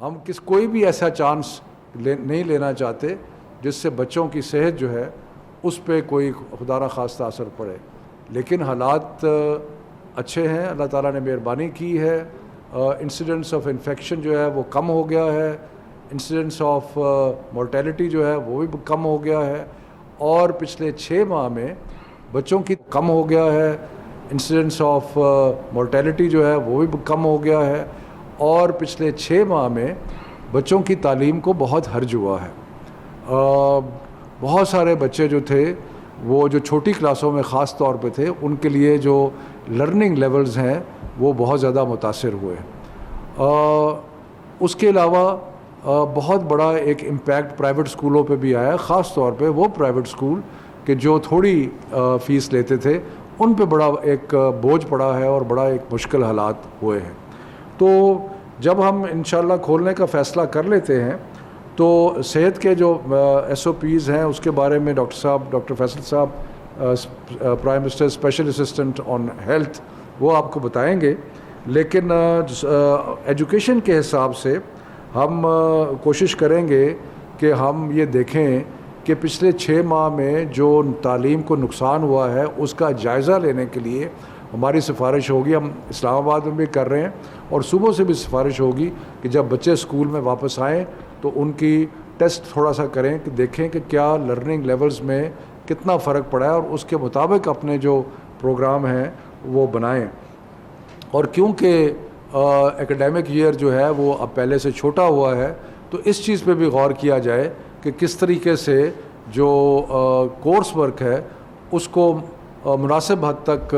ہم کوئی بھی ایسا چانس نہیں لینا چاہتے جس سے بچوں کی صحت جو ہے اس پہ کوئی خدا نخواستہ اثر پڑے، لیکن حالات اچھے ہیں، اللہ تعالیٰ نے مہربانی کی ہے، انسیڈنٹس آف انفیکشن جو ہے وہ کم ہو گیا ہے، انسیڈنٹس آف مورٹیلٹی جو ہے وہ بھی کم ہو گیا ہے، اور پچھلے 6 ماہ میں بچوں کی کم ہو گیا ہے، انسیڈنٹس آف مورٹیلٹی جو ہے وہ بھی کم ہو گیا ہے، اور پچھلے 6 ماہ میں بچوں کی تعلیم کو بہت حرج ہوا ہے۔ بہت سارے بچے جو تھے وہ جو چھوٹی کلاسوں میں خاص طور پہ تھے، ان کے لیے جو لرننگ لیولز ہیں وہ بہت زیادہ متاثر ہوئے۔ اس کے علاوہ بہت بڑا ایک امپیکٹ پرائیویٹ سکولوں پہ بھی آیا، خاص طور پہ وہ پرائیویٹ سکول کہ جو تھوڑی فیس لیتے تھے، ان پہ بڑا ایک بوجھ پڑا ہے اور بڑا ایک مشکل حالات ہوئے ہیں۔ تو جب ہم انشاءاللہ کھولنے کا فیصلہ کر لیتے ہیں تو صحت کے جو ایس او پیز ہیں اس کے بارے میں ڈاکٹر فیصل صاحب prime minister special assistant on health وہ آپ کو بتائیں گے، لیکن ایجوکیشن کے حساب سے ہم کوشش کریں گے کہ ہم یہ دیکھیں کہ پچھلے 6 ماہ میں جو تعلیم کو نقصان ہوا ہے اس کا جائزہ لینے کے لیے ہماری سفارش ہوگی، ہم اسلام آباد میں بھی کر رہے ہیں اور صوبوں سے بھی سفارش ہوگی کہ جب بچے اسکول میں واپس آئیں تو ان کی ٹیسٹ تھوڑا سا کریں کہ دیکھیں کہ کیا لرننگ لیولز میں کتنا فرق پڑا ہے، اور اس کے مطابق اپنے جو پروگرام ہیں وہ بنائیں۔ اور کیونکہ ایکڈیمک ایئر جو ہے وہ اب پہلے سے چھوٹا ہوا ہے تو اس چیز پہ بھی غور کیا جائے کہ کس طریقے سے جو کورس ورک ہے اس کو مناسب حد تک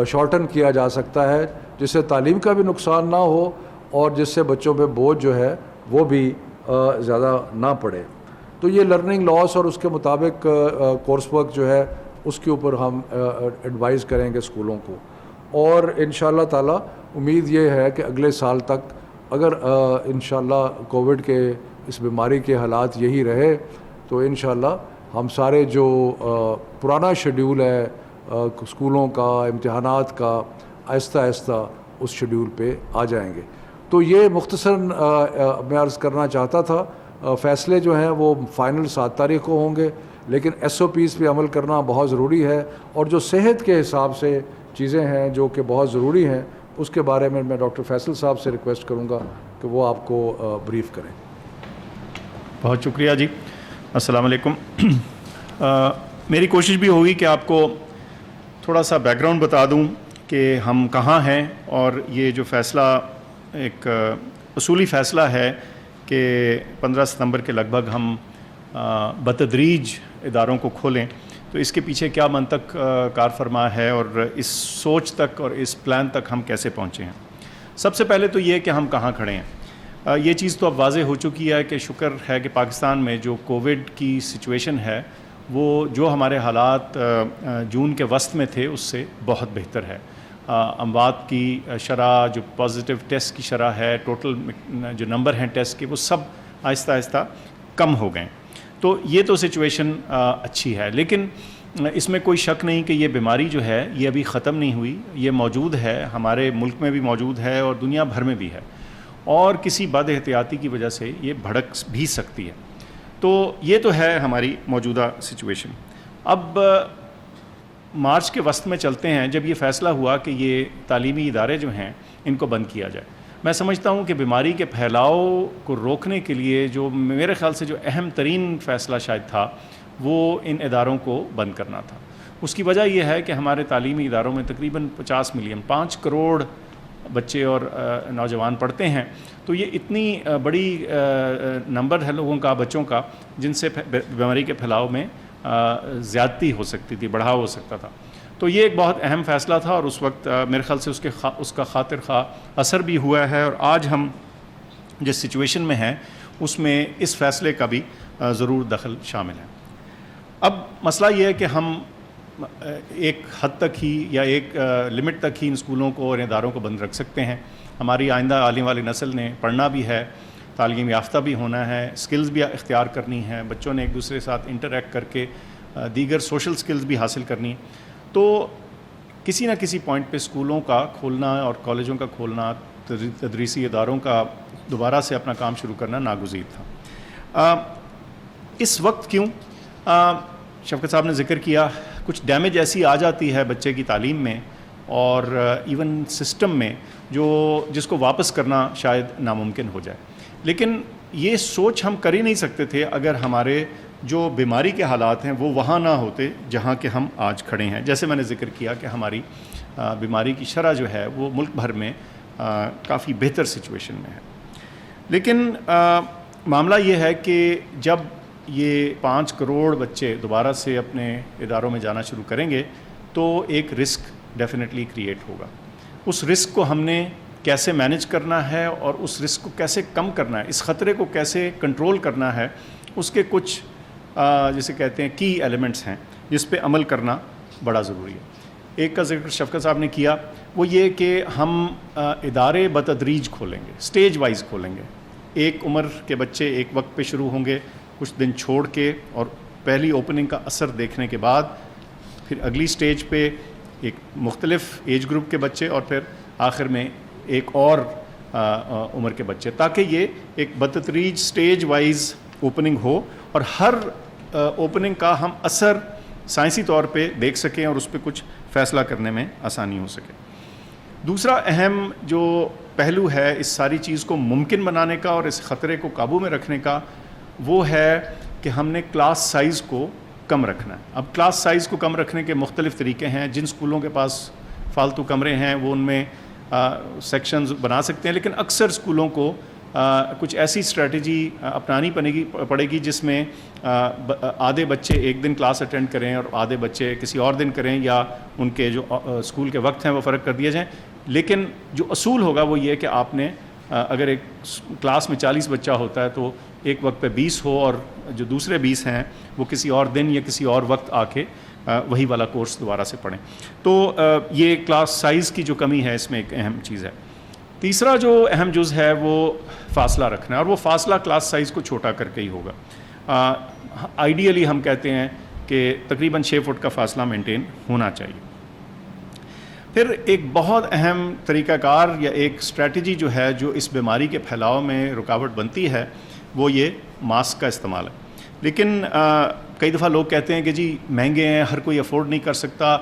شارٹن کیا جا سکتا ہے، جس سے تعلیم کا بھی نقصان نہ ہو اور جس سے بچوں پہ بوجھ جو ہے وہ بھی زیادہ نہ پڑے۔ تو یہ لرننگ لاس اور اس کے مطابق کورس ورک جو ہے اس کے اوپر ہم ایڈوائز کریں گے اسکولوں کو، اور انشاءاللہ تعالی امید یہ ہے کہ اگلے سال تک اگر انشاءاللہ کووڈ کے اس بیماری کے حالات یہی رہے تو انشاءاللہ ہم سارے جو پرانا شیڈیول ہے اسکولوں کا، امتحانات کا، آہستہ آہستہ اس شیڈیول پہ آ جائیں گے۔ تو یہ مختصر میں عرض کرنا چاہتا تھا۔ فیصلے جو ہیں وہ فائنل 7 تاریخ کو ہوں گے، لیکن ایس او پیز پہ عمل کرنا بہت ضروری ہے، اور جو صحت کے حساب سے چیزیں ہیں جو کہ بہت ضروری ہیں اس کے بارے میں ڈاکٹر فیصل صاحب سے ریکویسٹ کروں گا کہ وہ آپ کو بریف کریں۔ بہت شکریہ جی، السلام علیکم۔ میری کوشش بھی ہوگی کہ آپ کو تھوڑا سا بیک گراؤنڈ بتا دوں کہ ہم کہاں ہیں، اور یہ جو فیصلہ ایک اصولی فیصلہ ہے کہ 15 ستمبر کے لگ بھگ ہم بتدریج اداروں کو کھولیں، تو اس کے پیچھے کیا منطق کار فرما ہے اور اس سوچ تک اور اس پلان تک ہم کیسے پہنچے ہیں۔ سب سے پہلے تو یہ کہ ہم کہاں کھڑے ہیں۔ یہ چیز تو اب واضح ہو چکی ہے کہ شکر ہے کہ پاکستان میں جو کووڈ کی سچویشن ہے وہ جو ہمارے حالات جون کے وسط میں تھے اس سے بہت بہتر ہے۔ اموات کی شرح، جو پازیٹیو ٹیسٹ کی شرح ہے، ٹوٹل جو نمبر ہیں ٹیسٹ کے، وہ سب آہستہ آہستہ کم ہو گئے۔ تو یہ تو سچویشن اچھی ہے، لیکن اس میں کوئی شک نہیں کہ یہ بیماری جو ہے یہ ابھی ختم نہیں ہوئی، یہ موجود ہے، ہمارے ملک میں بھی موجود ہے اور دنیا بھر میں بھی ہے، اور کسی بد احتیاطی کی وجہ سے یہ بھڑک بھی سکتی ہے۔ تو یہ تو ہے ہماری موجودہ سچویشن۔ اب مارچ کے وسط میں چلتے ہیں، جب یہ فیصلہ ہوا کہ یہ تعلیمی ادارے جو ہیں ان کو بند کیا جائے۔ میں سمجھتا ہوں کہ بیماری کے پھیلاؤ کو روکنے کے لیے جو میرے خیال سے جو اہم ترین فیصلہ شاید تھا وہ ان اداروں کو بند کرنا تھا۔ اس کی وجہ یہ ہے کہ ہمارے تعلیمی اداروں میں تقریباً 50 ملین 5 کروڑ بچے اور نوجوان پڑھتے ہیں، تو یہ اتنی بڑی نمبر ہے لوگوں کا، بچوں کا، جن سے بیماری کے پھیلاؤ میں زیادتی ہو سکتی تھی، بڑھاؤ ہو سکتا تھا۔ تو یہ ایک بہت اہم فیصلہ تھا، اور اس وقت میرے خیال سے اس کا خاطر خواہ اثر بھی ہوا ہے، اور آج ہم جس سچویشن میں ہیں اس میں اس فیصلے کا بھی ضرور دخل شامل ہے۔ اب مسئلہ یہ ہے کہ ہم ایک حد تک ہی یا ایک لمٹ تک ہی ان اسکولوں کو اور اداروں کو بند رکھ سکتے ہیں۔ ہماری آئندہ آنے والی نسل نے پڑھنا بھی ہے، تعلیم یافتہ بھی ہونا ہے، سکلز بھی اختیار کرنی ہے، بچوں نے ایک دوسرے کے ساتھ انٹریکٹ کر کے دیگر سوشل سکلز بھی حاصل کرنی۔ تو کسی نہ کسی پوائنٹ پہ اسکولوں کا کھولنا اور کالجوں کا کھولنا، تدریسی اداروں کا دوبارہ سے اپنا کام شروع کرنا ناگزیر تھا. اس وقت کیوں؟ شفقت صاحب نے ذکر کیا کچھ ڈیمیج ایسی آ جاتی ہے بچے کی تعلیم میں اور ایون سسٹم میں جس کو واپس کرنا شاید ناممکن ہو جائے. لیکن یہ سوچ ہم کر ہی نہیں سکتے تھے اگر ہمارے جو بیماری کے حالات ہیں وہ وہاں نہ ہوتے جہاں کہ ہم آج کھڑے ہیں. جیسے میں نے ذکر کیا کہ ہماری بیماری کی شرح جو ہے وہ ملک بھر میں کافی بہتر سچویشن میں ہے. لیکن معاملہ یہ ہے کہ جب یہ 5 کروڑ بچے دوبارہ سے اپنے اداروں میں جانا شروع کریں گے تو ایک رسک ڈیفینیٹلی کریٹ ہوگا. اس رسک کو ہم نے کیسے مینیج کرنا ہے اور اس رسک کو کیسے کم کرنا ہے, اس خطرے کو کیسے کنٹرول کرنا ہے, اس کے کچھ جسے کہتے ہیں کی ایلیمنٹس ہیں جس پہ عمل کرنا بڑا ضروری ہے. ایک کا ذکر شفقت صاحب نے کیا, وہ یہ کہ ہم ادارے بتدریج کھولیں گے, سٹیج وائز کھولیں گے. ایک عمر کے بچے ایک وقت پہ شروع ہوں گے, کچھ دن چھوڑ کے اور پہلی اوپننگ کا اثر دیکھنے کے بعد پھر اگلی سٹیج پہ ایک مختلف ایج گروپ کے بچے اور پھر آخر میں ایک اور عمر کے بچے, تاکہ یہ ایک بتدریج سٹیج وائز اوپننگ ہو اور ہر اوپننگ کا ہم اثر سائنسی طور پہ دیکھ سکیں اور اس پہ کچھ فیصلہ کرنے میں آسانی ہو سکے. دوسرا اہم جو پہلو ہے اس ساری چیز کو ممکن بنانے کا اور اس خطرے کو قابو میں رکھنے کا, وہ ہے کہ ہم نے کلاس سائز کو کم رکھنا ہے. اب کلاس سائز کو کم رکھنے کے مختلف طریقے ہیں. جن اسکولوں کے پاس فالتو کمرے ہیں وہ ان میں سیکشنز بنا سکتے ہیں, لیکن اکثر اسکولوں کو کچھ ایسی اسٹریٹجی اپنانی پڑے گی جس میں آدھے بچے ایک دن کلاس اٹینڈ کریں اور آدھے بچے کسی اور دن کریں, یا ان کے جو اسکول کے وقت ہیں وہ فرق کر دیے جائیں. لیکن جو اصول ہوگا وہ یہ کہ آپ نے اگر ایک کلاس میں 40 بچہ ہوتا ہے تو ایک وقت پہ 20 ہو اور جو دوسرے 20 ہیں وہ کسی اور دن یا کسی اور وقت آ کے وہی والا کورس دوبارہ سے پڑھیں. تو یہ کلاس سائز کی جو کمی ہے اس میں ایک اہم چیز ہے. تیسرا جو اہم جز ہے وہ فاصلہ رکھنا ہے, اور وہ فاصلہ کلاس سائز کو چھوٹا کر کے ہی ہوگا. آئیڈیلی ہم کہتے ہیں کہ تقریباً 6 فٹ کا فاصلہ مینٹین ہونا چاہیے. پھر ایک بہت اہم طریقہ کار یا ایک اسٹریٹجی جو ہے جو اس بیماری کے پھیلاؤ میں رکاوٹ بنتی ہے وہ یہ ماسک کا استعمال ہے. لیکن کئی دفعہ لوگ کہتے ہیں کہ جی مہنگے ہیں, ہر کوئی افورڈ نہیں کر سکتا.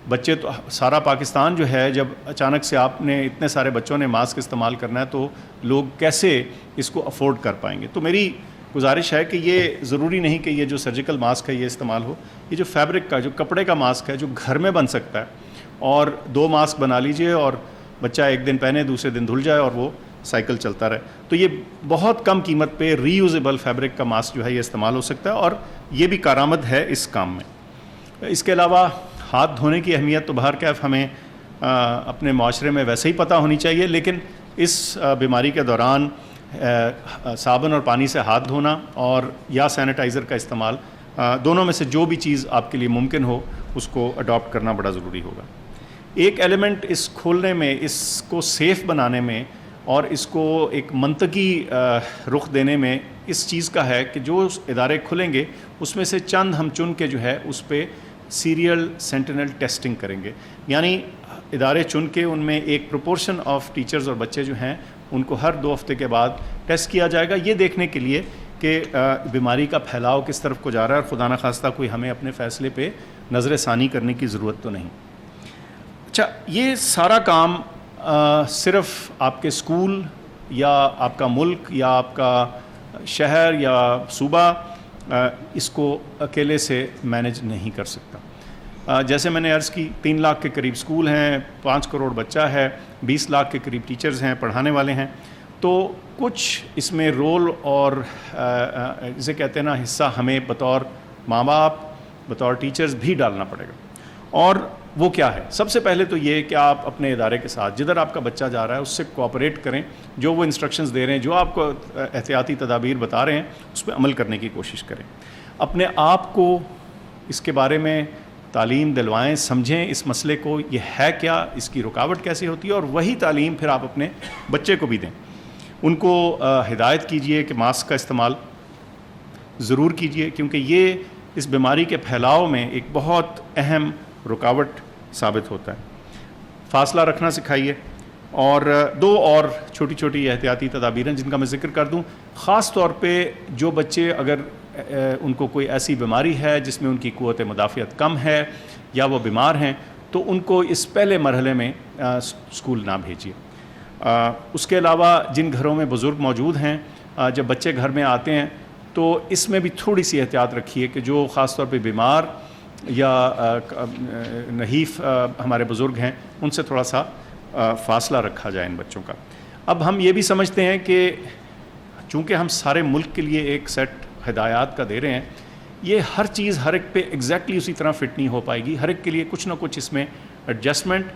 بچے تو سارا پاکستان جو ہے, جب اچانک سے آپ نے اتنے سارے بچوں نے ماسک استعمال کرنا ہے تو لوگ کیسے اس کو افورڈ کر پائیں گے. تو میری گزارش ہے کہ یہ ضروری نہیں کہ یہ جو سرجیکل ماسک ہے یہ استعمال ہو. یہ جو فیبرک کا جو کپڑے کا ماسک ہے جو گھر میں بن سکتا ہے, اور 2 ماسک بنا لیجئے اور بچہ ایک دن پہنے دوسرے دن دھل جائے اور وہ سائیکل چلتا رہے. تو یہ بہت کم قیمت پہ ری یوزیبل فیبرک کا ماسک جو ہے یہ استعمال ہو سکتا ہے, اور یہ بھی کارآمد ہے اس کام میں. اس کے علاوہ ہاتھ دھونے کی اہمیت تو بہرکیف ہمیں اپنے معاشرے میں ویسے ہی پتہ ہونی چاہیے, لیکن اس بیماری کے دوران صابن اور پانی سے ہاتھ دھونا اور یا سینیٹائزر کا استعمال, دونوں میں سے جو بھی چیز آپ کے لیے ممکن ہو اس کو اڈاپٹ کرنا بڑا ضروری ہوگا. ایک ایلیمنٹ اس کھولنے میں, اس کو سیف بنانے میں اور اس کو ایک منطقی رخ دینے میں اس چیز کا ہے کہ جو ادارے کھلیں گے اس میں سے چند ہم چن کے جو ہے اس پہ سیریل سینٹینل ٹیسٹنگ کریں گے. یعنی ادارے چن کے ان میں ایک پروپورشن آف ٹیچرز اور بچے جو ہیں ان کو ہر 2 ہفتے کے بعد ٹیسٹ کیا جائے گا, یہ دیکھنے کے لیے کہ بیماری کا پھیلاؤ کس طرف کو جا رہا ہے, اور خدا نخواستہ کوئی ہمیں اپنے فیصلے پہ نظر ثانی کرنے کی ضرورت تو نہیں. اچھا, یہ سارا کام صرف آپ کے اسکول یا آپ کا ملک یا آپ کا شہر یا صوبہ اس کو اکیلے سے مینیج نہیں کر سکتا. جیسے میں نے عرض کی 3 لاکھ کے قریب اسکول ہیں, 5 کروڑ بچہ ہے, 20 لاکھ کے قریب ٹیچرز ہیں, پڑھانے والے ہیں. تو کچھ اس میں رول اور جسے کہتے ہیں نا حصہ ہمیں بطور ماں باپ بطور ٹیچرز بھی ڈالنا پڑے گا. اور وہ کیا ہے؟ سب سے پہلے تو یہ کہ آپ اپنے ادارے کے ساتھ جدھر آپ کا بچہ جا رہا ہے اس سے کوآپریٹ کریں, جو وہ انسٹرکشنز دے رہے ہیں, جو آپ کو احتیاطی تدابیر بتا رہے ہیں اس پہ عمل کرنے کی کوشش کریں. اپنے آپ کو اس کے بارے میں تعلیم دلوائیں, سمجھیں اس مسئلے کو, یہ ہے کیا, اس کی رکاوٹ کیسے ہوتی ہے, اور وہی تعلیم پھر آپ اپنے بچے کو بھی دیں. ان کو ہدایت کیجئے کہ ماسک کا استعمال ضرور کیجئے, کیونکہ یہ اس بیماری کے پھیلاؤ میں ایک بہت اہم رکاوٹ ثابت ہوتا ہے. فاصلہ رکھنا سکھائیے, اور دو اور چھوٹی چھوٹی احتیاطی تدابیر ہیں جن کا میں ذکر کر دوں. خاص طور پہ جو بچے اگر ان کو کوئی ایسی بیماری ہے جس میں ان کی قوت مدافعت کم ہے یا وہ بیمار ہیں تو ان کو اس پہلے مرحلے میں اسکول نہ بھیجیے. اس کے علاوہ جن گھروں میں بزرگ موجود ہیں جب بچے گھر میں آتے ہیں تو اس میں بھی تھوڑی سی احتیاط رکھیے کہ جو خاص طور پہ بیمار یا نحیف ہمارے بزرگ ہیں ان سے تھوڑا سا فاصلہ رکھا جائے ان بچوں کا. اب ہم یہ بھی سمجھتے ہیں کہ چونکہ ہم سارے ملک کے لیے ایک سیٹ ہدایات کا دے رہے ہیں, یہ ہر چیز ہر ایک پہ ایگزیکٹلی اسی طرح فٹ نہیں ہو پائے گی. ہر ایک کے لیے کچھ نہ کچھ اس میں ایڈجسٹمنٹ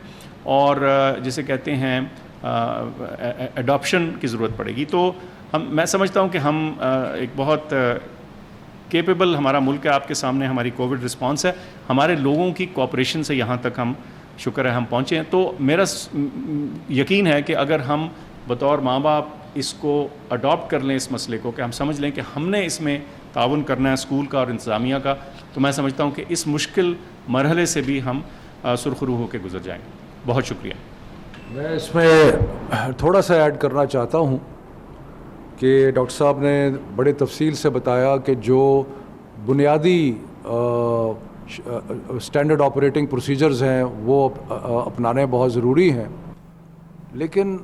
اور جسے کہتے ہیں اڈاپشن کی ضرورت پڑے گی. تو میں سمجھتا ہوں کہ ہم ایک بہت کیپیبل ہمارا ملک ہے, آپ کے سامنے ہماری کووڈ رسپانس ہے, ہمارے لوگوں کی کوآپریشن سے یہاں تک ہم شکر ہے ہم پہنچے ہیں. تو میرا یقین ہے کہ اگر ہم بطور ماں باپ اس کو اڈاپٹ کر لیں اس مسئلے کو, کہ ہم سمجھ لیں کہ ہم نے اس میں تعاون کرنا ہے اسکول کا اور انتظامیہ کا, تو میں سمجھتا ہوں کہ اس مشکل مرحلے سے بھی ہم سرخرو ہو کے گزر جائیں گے. بہت شکریہ. میں اس میں تھوڑا سا ایڈ کرنا چاہتا ہوں کہ ڈاکٹر صاحب نے بڑے تفصیل سے بتایا کہ جو بنیادی اسٹینڈرڈ آپریٹنگ پروسیجرز ہیں وہ اپنانے بہت ضروری ہیں, لیکن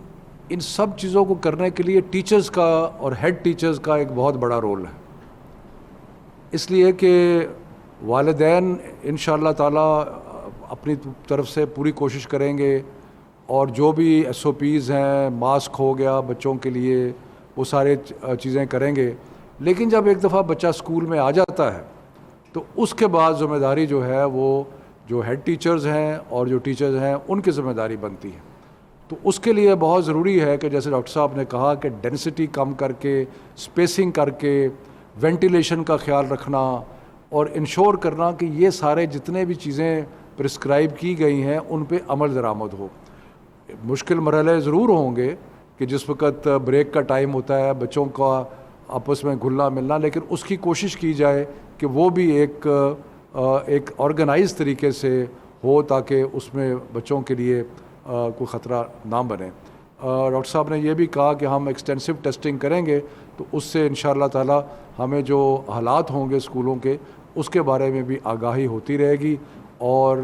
ان سب چیزوں کو کرنے کے لیے ٹیچرز کا اور ہیڈ ٹیچرز کا ایک بہت بڑا رول ہے. اس لیے کہ والدین انشاءاللہ تعالی اپنی طرف سے پوری کوشش کریں گے اور جو بھی ایس او پیز ہیں, ماسک ہو گیا بچوں کے لیے, وہ سارے چیزیں کریں گے. لیکن جب ایک دفعہ بچہ اسکول میں آ جاتا ہے تو اس کے بعد ذمہ داری جو ہے وہ جو ہیڈ ٹیچرز ہیں اور جو ٹیچرز ہیں ان کی ذمہ داری بنتی ہے. تو اس کے لیے بہت ضروری ہے کہ جیسے ڈاکٹر صاحب نے کہا کہ ڈینسٹی کم کر کے, اسپیسنگ کر کے, وینٹیلیشن کا خیال رکھنا اور انشور کرنا کہ یہ سارے جتنے بھی چیزیں پرسکرائب کی گئی ہیں ان پہ عمل درآمد ہو. مشکل مرحلے ضرور ہوں گے کہ جس وقت بریک کا ٹائم ہوتا ہے بچوں کا آپس میں گھلنا ملنا, لیکن اس کی کوشش کی جائے کہ وہ بھی ایک آرگنائز طریقے سے ہو تاکہ اس میں بچوں کے لیے کوئی خطرہ نہ بنے. ڈاکٹر صاحب نے یہ بھی کہا کہ ہم ایکسٹینسو ٹیسٹنگ کریں گے تو اس سے انشاءاللہ تعالی ہمیں جو حالات ہوں گے اسکولوں کے اس کے بارے میں بھی آگاہی ہوتی رہے گی, اور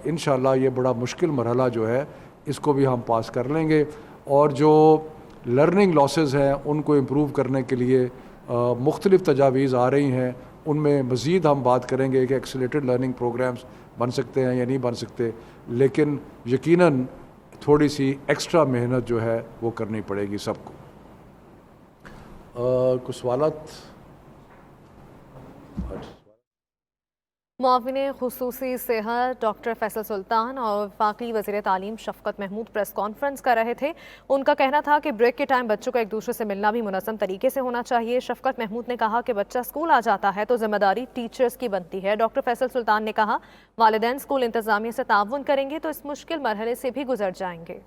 انشاءاللہ یہ بڑا مشکل مرحلہ جو ہے اس کو بھی ہم پاس کر لیں گے. اور جو لرننگ لاسز ہیں ان کو امپروو کرنے کے لیے مختلف تجاویز آ رہی ہیں, ان میں مزید ہم بات کریں گے کہ ایکسیلیٹڈ لرننگ پروگرامز بن سکتے ہیں یا نہیں بن سکتے, لیکن یقیناً تھوڑی سی ایکسٹرا محنت جو ہے وہ کرنی پڑے گی سب کو. کچھ سوالات؟ معاون خصوصی صحت ڈاکٹر فیصل سلطان اور وفاقی وزیر تعلیم شفقت محمود پریس کانفرنس کر رہے تھے. ان کا کہنا تھا کہ بریک کے ٹائم بچوں کو ایک دوسرے سے ملنا بھی منظم طریقے سے ہونا چاہیے. شفقت محمود نے کہا کہ بچہ اسکول آ جاتا ہے تو ذمہ داری ٹیچرز کی بنتی ہے. ڈاکٹر فیصل سلطان نے کہا والدین اسکول انتظامیہ سے تعاون کریں گے تو اس مشکل مرحلے سے بھی گزر جائیں گے.